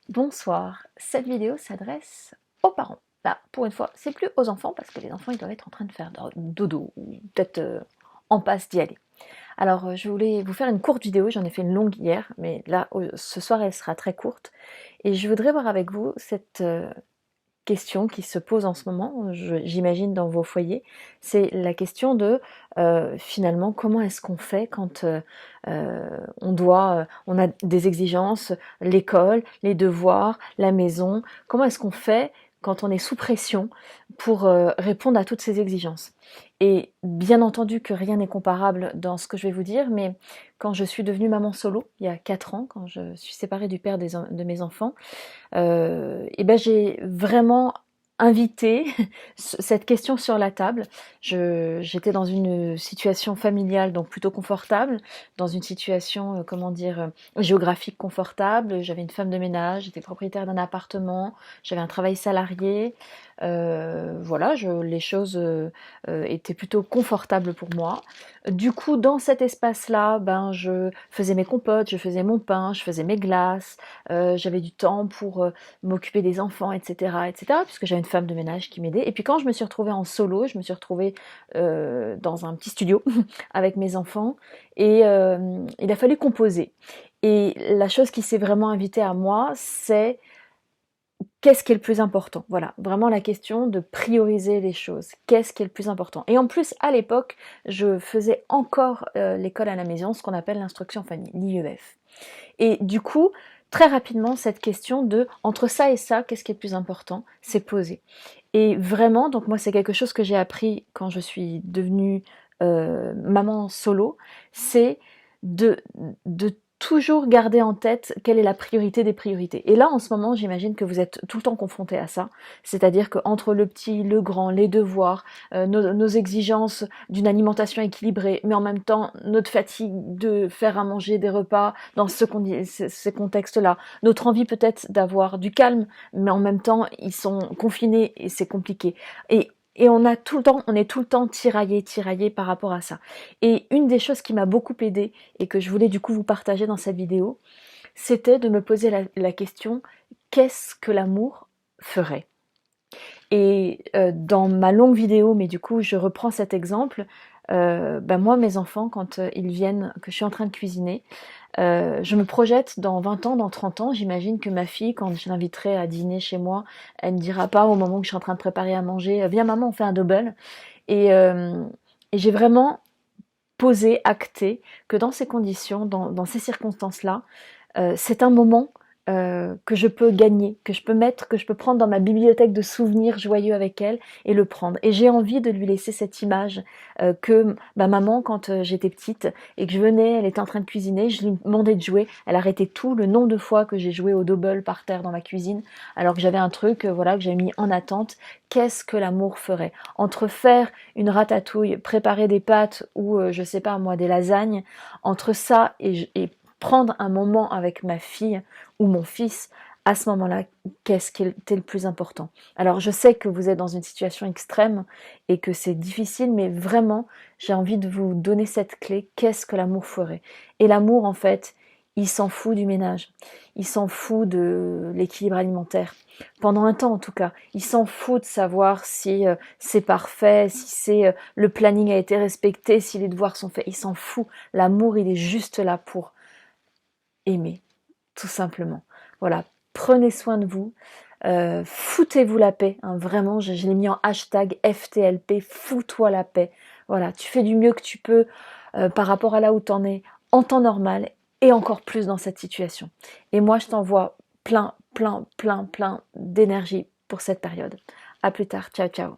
Bonsoir, cette vidéo s'adresse aux parents. Là, pour une fois, c'est plus aux enfants parce que les enfants ils doivent être en train de faire dodo ou peut-être en passe d'y aller. Alors, je voulais vous faire une courte vidéo, j'en ai fait une longue hier, mais là, ce soir, elle sera très courte. Et je voudrais voir avec vous cette question qui se pose en ce moment, j'imagine dans vos foyers, c'est la question de finalement comment est-ce qu'on fait quand on a des exigences, l'école, les devoirs, la maison, comment est-ce qu'on fait quand on est sous pression pour répondre à toutes ces exigences. Et bien entendu que rien n'est comparable dans ce que je vais vous dire, mais quand je suis devenue maman solo, il y a 4 ans, quand je suis séparée du père de mes enfants, et ben j'ai vraiment invité cette question sur la table. J'étais dans une situation familiale donc plutôt confortable, dans une situation comment dire géographique confortable. J'avais une femme de ménage, j'étais propriétaire d'un appartement, j'avais un travail salarié. Voilà, les choses étaient plutôt confortables pour moi. Du coup, dans cet espace-là, ben je faisais mes compotes, je faisais mon pain, je faisais mes glaces. J'avais du temps pour m'occuper des enfants, etc., etc., puisque j'avais une femme de ménage qui m'aidait. Et puis quand je me suis retrouvée en solo, je me suis retrouvée dans un petit studio avec mes enfants et il a fallu composer. Et la chose qui s'est vraiment invitée à moi, c'est qu'est-ce qui est le plus important? Voilà, vraiment la question de prioriser les choses. Qu'est-ce qui est le plus important? Et en plus, à l'époque, je faisais encore l'école à la maison, ce qu'on appelle l'instruction famille, l'IEF. Et du coup, très rapidement, cette question de entre ça et ça, qu'est-ce qui est le plus important, s'est posée. Et vraiment, donc moi, c'est quelque chose que j'ai appris quand je suis devenue maman solo, c'est de, de toujours garder en tête quelle est la priorité des priorités. Et là, en ce moment, j'imagine que vous êtes tout le temps confronté à ça. C'est-à-dire qu'entre le petit, le grand, les devoirs, nos exigences d'une alimentation équilibrée, mais en même temps, notre fatigue de faire à manger des repas dans ces contextes-là, notre envie peut-être d'avoir du calme, mais en même temps, ils sont confinés et c'est compliqué. Et on est tout le temps tiraillé par rapport à ça. Et une des choses qui m'a beaucoup aidée et que je voulais du coup vous partager dans cette vidéo, c'était de me poser la question, qu'est-ce que l'amour ferait? Et dans ma longue vidéo, mais du coup je reprends cet exemple, ben moi mes enfants quand ils viennent, que je suis en train de cuisiner, je me projette dans 20 ans, dans 30 ans, j'imagine que ma fille, quand je l'inviterai à dîner chez moi, elle ne dira pas au moment où je suis en train de préparer à manger, viens maman on fait un double. Et, euh, et j'ai vraiment posé, acté que dans ces conditions, dans ces circonstances-là, c'est un moment que je peux gagner, que je peux mettre, que je peux prendre dans ma bibliothèque de souvenirs joyeux avec elle et le prendre. Et j'ai envie de lui laisser cette image que ma maman, quand j'étais petite et que je venais, elle était en train de cuisiner, je lui demandais de jouer, elle arrêtait tout, le nombre de fois que j'ai joué au double par terre dans ma cuisine, alors que j'avais un truc voilà, que j'avais mis en attente. Qu'est-ce que l'amour ferait? Entre faire une ratatouille, préparer des pâtes ou je sais pas moi, des lasagnes, entre ça et prendre un moment avec ma fille ou mon fils, à ce moment-là, qu'est-ce qui était le plus important? Alors je sais que vous êtes dans une situation extrême et que c'est difficile, mais vraiment, j'ai envie de vous donner cette clé, qu'est-ce que l'amour ferait? Et l'amour, en fait, il s'en fout du ménage, il s'en fout de l'équilibre alimentaire, pendant un temps en tout cas, il s'en fout de savoir si c'est parfait, si le planning a été respecté, si les devoirs sont faits, il s'en fout. L'amour, il est juste là pour aimer, tout simplement. Voilà, prenez soin de vous, foutez-vous la paix, hein, vraiment, je l'ai mis en hashtag FTLP, fous-toi la paix. Voilà, tu fais du mieux que tu peux par rapport à là où tu en es en temps normal et encore plus dans cette situation. Et moi, je t'envoie plein d'énergie pour cette période. À plus tard, ciao ciao.